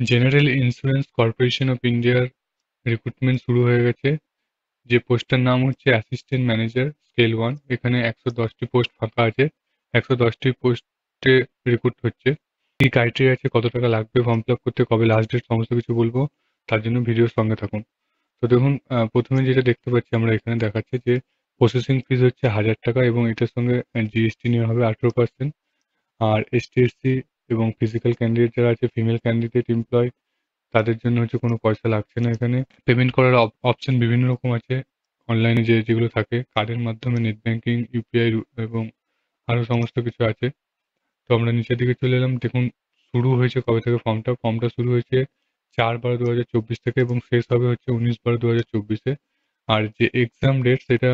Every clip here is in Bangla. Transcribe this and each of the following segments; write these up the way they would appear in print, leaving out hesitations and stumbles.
জেনারেল ইন্স্যুরেন্স কর্পোরেশন অফ ইন্ডিয়ার রিক্রুটমেন্ট শুরু হয়ে গেছে। যে পোস্টটার নাম হচ্ছে অ্যাসিস্ট্যান্ট ম্যানেজার স্কেল 1। এখানে 110টি পোস্ট ফাঁকা আছে। 110টি পোস্টে রিক্রুট হচ্ছে। কি ক্রাইটেরিয়া আছে, কত টাকা লাগবে ফর্ম ফিল আপ করতে, কবে লাস্ট ডেট, সমস্ত কিছু বলবো। তার জন্য ভিডিওর সঙ্গে থাকুন। তো দেখুন, প্রথমে যেটা দেখতে পাচ্ছি আমরা এখানে দেখাচ্ছে যে প্রসেসিং ফিজ হচ্ছে 1000 টাকা এবং এটার সঙ্গে জিএসটি নেওয়া হবে 18%। আর এসটি এসসি এবং ফিজিক্যাল ক্যান্ডিডেট যারা আছে, ফিমেল ক্যান্ডিডেট এমপ্লয়, তাদের জন্য হচ্ছে কোনো পয়সা লাগছে না এখানে। পেমেন্ট করার অপশন বিভিন্ন রকম আছে। অনলাইনে যেগুলো থাকে কার্ডের মাধ্যমে, নেট ব্যাংকিং, ইউপিআই এবং আরও সমস্ত কিছু আছে। তো আমরা নিচের দিকে চলে এলাম। দেখুন শুরু হয়েছে কবে থেকে ফর্মটা শুরু হয়েছে 4/12/2024 থেকে এবং শেষ হবে হচ্ছে 19/12/2024-এ। আর যে এক্সাম ডেট সেটা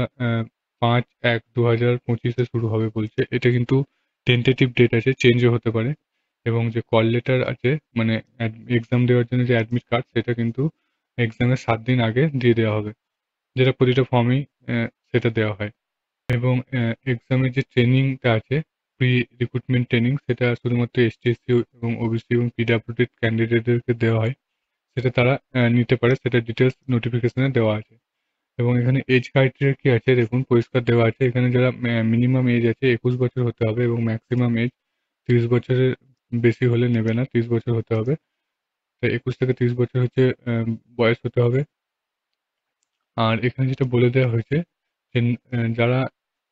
5/1/2025-এ শুরু হবে বলছে। এটা কিন্তু টেন্টেটিভ ডেট আছে, চেঞ্জও হতে পারে। এবং যে কল লেটার আছে, মানে এক্সাম দেওয়ার জন্য যে অ্যাডমিট কার্ড, সেটা কিন্তু এক্সামের 7 দিন আগে দিয়ে দেওয়া হবে, যেটা প্রতিটা ফর্মেই সেটা দেওয়া হয়। এবং এক্সামের যে ট্রেনিংটা আছে, প্রি রিক্রুটমেন্ট ট্রেনিং, সেটা শুধুমাত্র এসটি এসসি এবং ওবিসি এবং পিডাব্লিউডি ক্যান্ডিডেটদেরকে দেওয়া হয়। সেটা তারা নিতে পারে, সেটা ডিটেলস নোটিফিকেশনে দেওয়া আছে। এবং এখানে এজ ক্রাইটেরিয়া কি আছে দেখুন, পরিষ্কার দেওয়া আছে। এখানে যারা মিনিমাম এজ আছে 21 বছর হতে হবে এবং ম্যাক্সিমাম এজ 30 বছরের বেশি হলে নেবে না, 30 বছর হতে হবে। তো 21 থেকে 30 বছর হচ্ছে বয়স হতে হবে। আর এখানে যেটা বলে দেওয়া হয়েছে যে যারা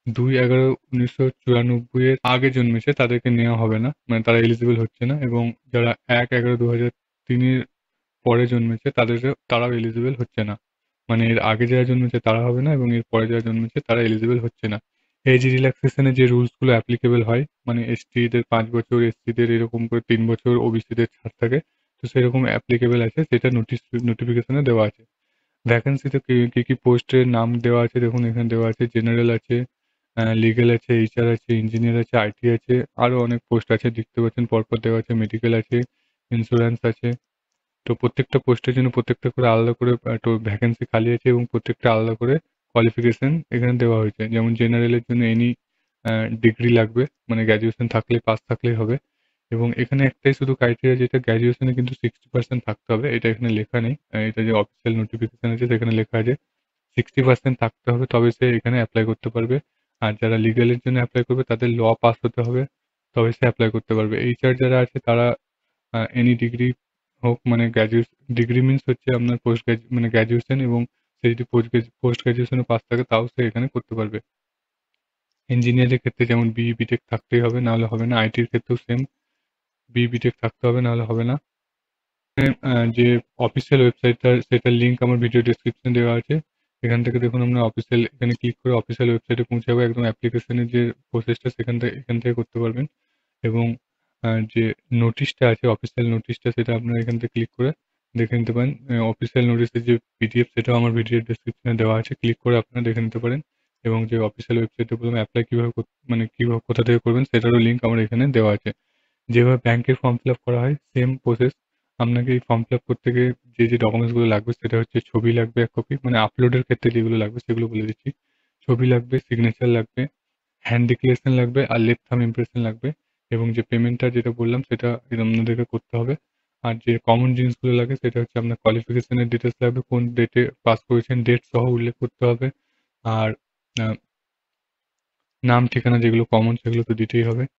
2/11/1994-এর আগে জন্মেছে তাদেরকে নেওয়া হবে না, মানে তারা এলিজিবল হচ্ছে না। এবং যারা 1/11/2003-এর পরে জন্মেছে তারাও এলিজিবল হচ্ছে না। মানে এর আগে যারা জন্মেছে তারা হবে না এবং এর পরে যারা জন্মেছে তারা এলিজিবল হচ্ছে না। এজ রিল্যাক্সেশনের যে রুলসগুলো অ্যাপ্লিকেবল হয়, মানে এসটিদের 5 বছর, এসসিদের এরকম করে 3 বছর, ওবিসিদের ছাড় থাকে। তো সেরকম অ্যাপ্লিকেবল আছে, সেটা নোটিফিকেশনে দেওয়া আছে। ভ্যাকেন্সিতে কি পোস্টের নাম দেওয়া আছে দেখুন, এখানে দেওয়া আছে জেনারেল আছে, লিগ্যাল আছে, এইচআর আছে, ইঞ্জিনিয়ার আছে, আইটি আছে, আরও অনেক পোস্ট আছে দেখতে পাচ্ছেন পরপর দেওয়া আছে। মেডিকেল আছে, ইন্স্যুরেন্স আছে। তো প্রত্যেকটা পোস্টের জন্য প্রত্যেকটা করে আলাদা করে তো ভ্যাকেন্সি খালি আছে এবং প্রত্যেকটা আলাদা করে কোয়ালিফিকেশন এখানে দেওয়া হয়েছে। যেমন জেনারেলের জন্য এনি ডিগ্রি লাগবে, মানে গ্র্যাজুয়েশন থাকলে, পাস থাকলেই হবে। এবং এখানে একটাই শুধু ক্রাইটেরিয়া, যেটা গ্র্যাজুয়েশনে কিন্তু 60% থাকতে হবে, এটা এখানে লেখা নেই। এটা যে অফিসিয়াল নোটিফিকেশন আছে সেখানে লেখা আছে 60% থাকতে হবে, তবে সে এখানে অ্যাপ্লাই করতে পারবে। আর যারা লিগ্যালের জন্য অ্যাপ্লাই করবে তাদের ল পাস হতে হবে, তবে সে অ্যাপ্লাই করতে পারবে। এইচআর যারা আছে তারা এনি ডিগ্রি হোক, মানে ডিগ্রি মিন্স হচ্ছে আপনার মানে গ্র্যাজুয়েশন, এবং সে যদি পোস্ট গ্র্যাজুয়েশনে পাস থাকে তাও সে এখানে করতে পারবে। ইঞ্জিনিয়ারের ক্ষেত্রে যেমন বিই বিটেক থাকতেই হবে, নাহলে হবে না। আইটির ক্ষেত্রেও সেম, বিই বিটেক থাকতে হবে, নাহলে হবে না। যে অফিসিয়াল ওয়েবসাইটটা, সেটার লিঙ্ক আমার ভিডিও ডেসক্রিপশনে দেওয়া আছে। এখান থেকে দেখুন, আমরা অফিসিয়াল, এখানে ক্লিক করে অফিসিয়াল ওয়েবসাইটে পৌঁছে যাবো। একদম অ্যাপ্লিকেশনের যে প্রসেসটা এখান থেকে করতে পারবেন। এবং যে নোটিশটা আছে, অফিসিয়াল নোটিশটা, সেটা আপনারা এখান থেকে ক্লিক করে দেখে নিতে পারেন। অফিসিয়াল নোটিশের যে পিডিএফ, সেটাও আমার ভিডিও ডেসক্রিপশনে দেওয়া আছে, ক্লিক করে আপনারা দেখে নিতে পারেন। এবং যে অফিসিয়াল ওয়েবসাইটে প্রথমে অ্যাপ্লাই কীভাবে মানে কীভাবে, কোথা থেকে করবেন, সেটারও লিঙ্ক আমার এখানে দেওয়া আছে। যেভাবে ব্যাংকের ফর্ম ফিল আপ করা হয় সেম প্রসেস। আপনাকে এই ফর্ম ফিল আপ করতে গিয়ে যে ডকুমেন্টসগুলো লাগবে, সেটা হচ্ছে ছবি লাগবে 1 কপি, মানে আপলোডের ক্ষেত্রে যেগুলো লাগবে সেগুলো বলে দিচ্ছি। ছবি লাগবে, সিগনেচার লাগবে, হ্যান্ড ডিক্লারেশন লাগবে, আর লেফট থাম্ব ইমপ্রেশন লাগবে। এবং যে পেমেন্টটা যেটা বললাম সেটা আপনাদেরকে করতে হবে। আর যে কমন জিনিসগুলো লাগে সেটা হচ্ছে আপনার কোয়ালিফিকেশনের ডিটেলস লাগবে, কোন ডেটে পাস করেছেন ডেট সহ উল্লেখ করতে হবে। আর নাম ঠিকানা যেগুলো কমন সেগুলো তো দিতেই হবে।